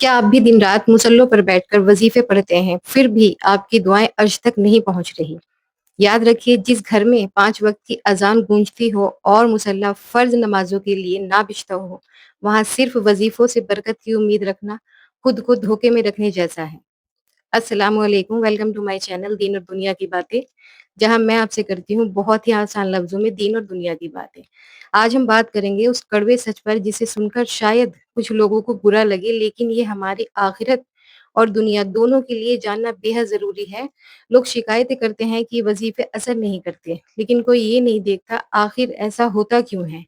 क्या आप भी दिन रात मुसल्लों पर बैठकर वजीफे पढ़ते हैं, फिर भी आपकी दुआएं अर्श तक नहीं पहुंच रही? याद रखिए, जिस घर में 5 वक्त की अजान गूंजती हो और मुसल्ला फर्ज नमाजों के लिए ना बिछता हो, वहां सिर्फ वजीफों से बरकत की उम्मीद रखना खुद को धोखे में रखने जैसा है। अस्सलाम वालेकुम, वेलकम टू माय चैनल दीन और दुनिया की बातें, जहां मैं आपसे करती हूँ बहुत ही आसान लफ्जों में दीन और दुनिया की बातें। आज हम बात करेंगे उस कड़वे सच पर जिसे सुनकर शायद कुछ लोगों को बुरा लगे, लेकिन ये हमारी आखिरत और दुनिया दोनों के लिए जानना बेहद जरूरी है। लोग शिकायतें करते हैं कि वजीफे असर नहीं करते, लेकिन कोई ये नहीं देखता आखिर ऐसा होता क्यों है।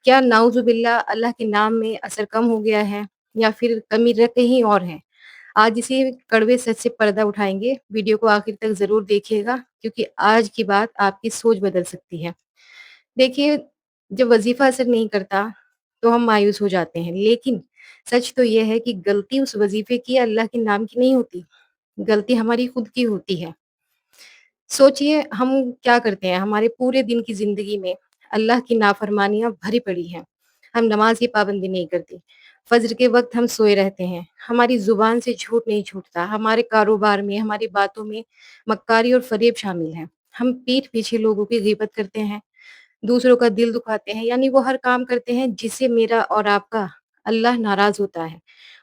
क्या नाउजुबिल्ला अल्लाह के नाम में असर कम हो गया है, या फिर कमी कहीं और है? आज इसी कड़वे सच से पर्दा उठाएंगे। वीडियो को आखिर तक जरूर देखिएगा, क्योंकि आज की बात आपकी सोच बदल सकती है। देखिए, जब वजीफा असर नहीं करता तो हम मायूस हो जाते हैं, लेकिन सच तो यह है कि गलती उस वजीफे की या अल्लाह के नाम की नहीं होती, गलती हमारी खुद की होती है। सोचिए, हम क्या करते हैं? हमारे पूरे दिन की जिंदगी में अल्लाह की नाफरमानियां भरी पड़ी हैं। हम नमाज की पाबंदी नहीं करते, फज्र के वक्त हम सोए रहते हैं, हमारी जुबान से झूठ नहीं छूटता, हमारे कारोबार में, हमारी बातों में मक्कारी और फरेब शामिल है। हम पीठ पीछे लोगों की गीबत करते हैं, दूसरों का दिल दुखाते हैं, यानी वो हर काम करते हैं जिससे मेरा और आपका अल्लाह नाराज होता है।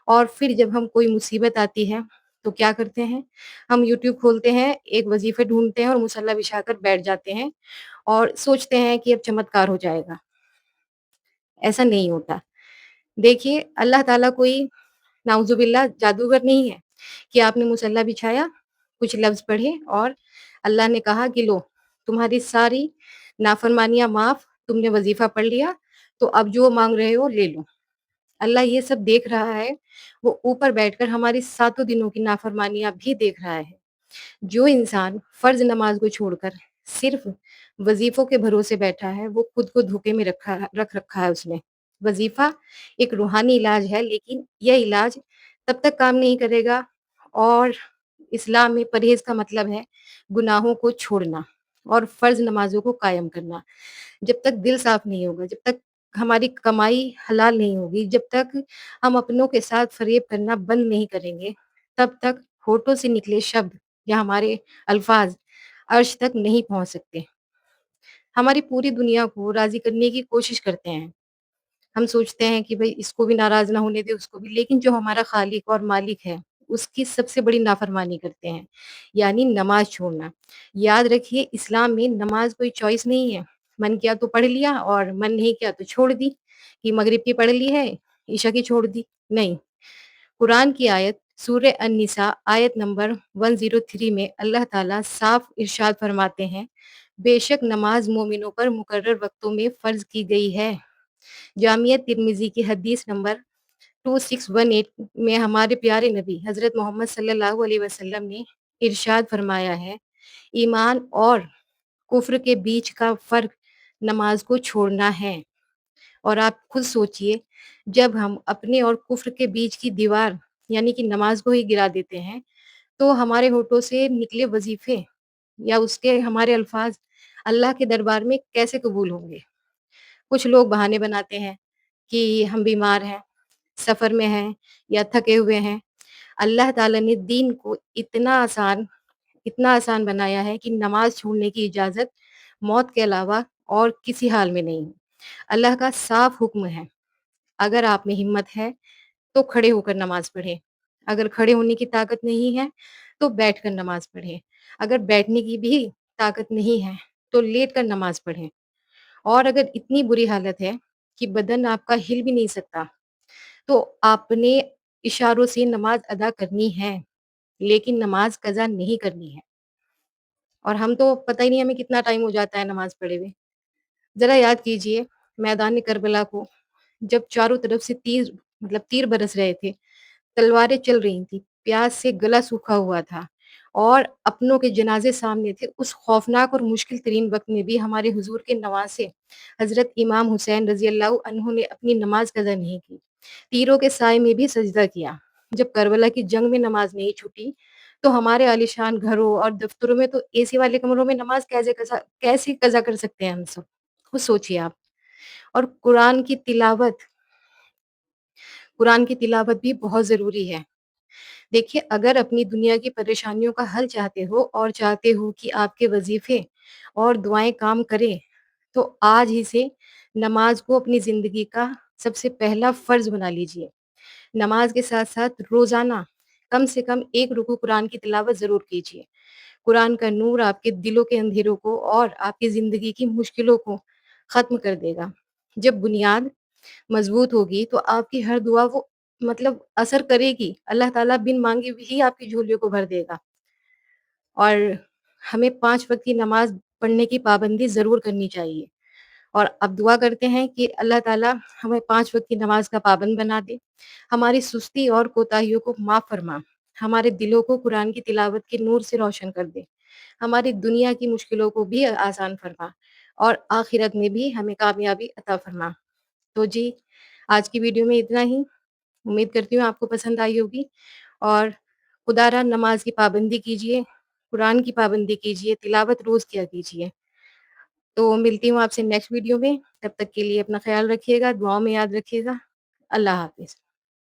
और फिर जब हम कोई मुसीबत आती है तो क्या करते हैं? हम यूट्यूब खोलते हैं, एक वजीफे ढूंढते हैं और मुसल्ला बिछाकर बैठ जाते हैं और सोचते हैं कि अब चमत्कार हो जाएगा। ऐसा नहीं होता। देखिए, अल्लाह ताला कोई नाउज़ुबिल्लाह जादूगर नहीं है कि आपने मुसल्ला बिछाया, कुछ लफ्ज़ पढ़े और अल्लाह ने कहा कि लो, तुम्हारी सारी नाफ़रमानियाँ माफ़, तुमने वज़ीफ़ा पढ़ लिया, तो अब जो माँग रहे हो ले लो। अल्लाह ये सब देख रहा है, वो ऊपर बैठकर हमारी सातों दिनों की नाफ़रमानियाँ भी देख रहा है। जो इंसान फ़र्ज़ नमाज़ को छोड़कर सिर्फ़ वज़ीफ़ों के भरोसे बैठा है, वो खुद को धोखे में रख रखा है उसने। वज़ीफ़ा एक रूहानी इलाज है, लेकिन यह इलाज तब तक काम नहीं करेगा। और इस्लाम में परहेज़ का मतलब है गुनाहों को छोड़ना और फ़र्ज़ नमाज़ों को कायम करना। जब तक दिल साफ़ नहीं होगा, जब तक हमारी कमाई हलाल नहीं होगी, जब तक हम अपनों के साथ फ़रेब करना बंद नहीं करेंगे, तब तक होठों से निकले शब्द या हमारे अल्फाज अर्श तक नहीं पहुंच सकते। हमारी पूरी दुनिया को राजी करने की कोशिश करते हैं। हम सोचते हैं कि भाई इसको भी नाराज ना होने दे, उसको भी, लेकिन जो हमारा खालिक और मालिक है उसकी सबसे बड़ी नाफरमानी करते हैं, यानी नमाज छोड़ना। याद रखिए, इस्लाम में नमाज कोई चॉइस नहीं है। मन किया तो पढ़ लिया और मन नहीं किया तो छोड़ दी, कि मगरिब की पढ़ ली है, ईशा की छोड़ दी। नहीं, कुरान की आयत सूरह अन-निसा आयत नंबर 103 में अल्लाह ताला साफ इरशाद फरमाते हैं, बेशक नमाज मोमिनों पर मुकर्रर वक्तों में फर्ज की गई है। जामिया तिर्मिज़ी की हदीस नंबर 2618 में हमारे प्यारे नबी हज़रत मोहम्मद सल्लल्लाहु अलैहि वसल्लम ने इरशाद फरमाया है, ईमान और कुफ्र के बीच का फ़र्क नमाज को छोड़ना है। और आप खुद सोचिए, जब हम अपने और कुफ्र के बीच की दीवार यानी कि नमाज को ही गिरा देते हैं, तो हमारे होठों से निकले वजीफे या उसके हमारे अल्फाज अल्लाह के दरबार में कैसे कबूल होंगे? कुछ लोग बहाने बनाते हैं कि हम बीमार हैं, सफ़र में हैं या थके हुए हैं। अल्लाह ताला ने दीन को इतना आसान बनाया है कि नमाज छोड़ने की इजाज़त मौत के अलावा और किसी हाल में नहीं है। अल्लाह का साफ हुक्म है, अगर आप में हिम्मत है तो खड़े होकर नमाज पढ़ें। अगर खड़े होने की ताकत नहीं है तो बैठकर नमाज पढ़ें। अगर बैठने की भी ताकत नहीं है तो लेटकर नमाज पढ़ें। और अगर इतनी बुरी हालत है कि बदन आपका हिल भी नहीं सकता, तो आपने इशारों से नमाज अदा करनी है, लेकिन नमाज कज़ा नहीं करनी है। और हम तो पता ही नहीं हमें कितना टाइम हो जाता है नमाज पढ़े हुए। ज़रा याद कीजिए मैदान करबला को, जब चारों तरफ से तीर बरस रहे थे, तलवारें चल रही थी, प्यास से गला सूखा हुआ था और अपनों के जनाजे सामने थे। उस खौफनाक और मुश्किल तरीन वक़्त में भी हमारे हुज़ूर के नवासे हज़रत इमाम हुसैन रज़ियल्लाहु अन्हु ने अपनी नमाज़ कज़ा नहीं की। तीरों के साए में भी सजदा किया। जब करबला की जंग में नमाज़ नहीं छूटी, तो हमारे आलीशान घरों और दफ्तरों में तो एसी वाले कमरों में नमाज़ कैसे कज़ा कर सकते हैं हम सब? खुद सोचिए आप। और कुरान की तिलावत قرآن کی تلاوت بھی بہت ضروری ہے۔ دیکھیے، اگر اپنی دنیا کی پریشانیوں کا حل چاہتے ہو اور چاہتے ہو کہ آپ کے وظیفے اور دعائیں کام کریں، تو آج ہی سے نماز کو اپنی زندگی کا سب سے پہلا فرض بنا لیجئے۔ نماز کے ساتھ ساتھ روزانہ کم سے کم ایک رکوع قرآن کی تلاوت ضرور کیجیے۔ قرآن کا نور آپ کے دلوں کے اندھیروں کو اور آپ کی زندگی کی مشکلوں کو ختم کر دے گا۔ جب بنیاد مضبوط ہوگی تو آپ کی ہر دعا وہ اثر کرے گی، اللہ تعالیٰ بن مانگے بھی آپ کی جھولیوں کو بھر دے گا۔ اور ہمیں 5 وقت کی نماز پڑھنے کی پابندی ضرور کرنی چاہیے، اور اب دعا کرتے ہیں کہ اللہ تعالیٰ ہمیں 5 وقت کی نماز کا پابند بنا دے، ہماری سستی اور کوتاہیوں کو معاف فرما، ہمارے دلوں کو قرآن کی تلاوت کے نور سے روشن کر دے، ہماری دنیا کی مشکلوں کو بھی آسان فرما، اور آخرت میں بھی ہمیں کامیابی عطا فرما۔ تو جی، آج کی ویڈیو میں اتنا ہی۔ امید کرتی ہوں آپ کو پسند آئی ہوگی، اور خدا را نماز کی پابندی کیجیے، قرآن کی پابندی کیجیے، تلاوت روز کیا کیجیے۔ تو ملتی ہوں آپ سے نیکسٹ ویڈیو میں، تب تک کے لیے اپنا خیال رکھیے گا، دعاؤں میں یاد رکھیے گا۔ اللہ حافظ۔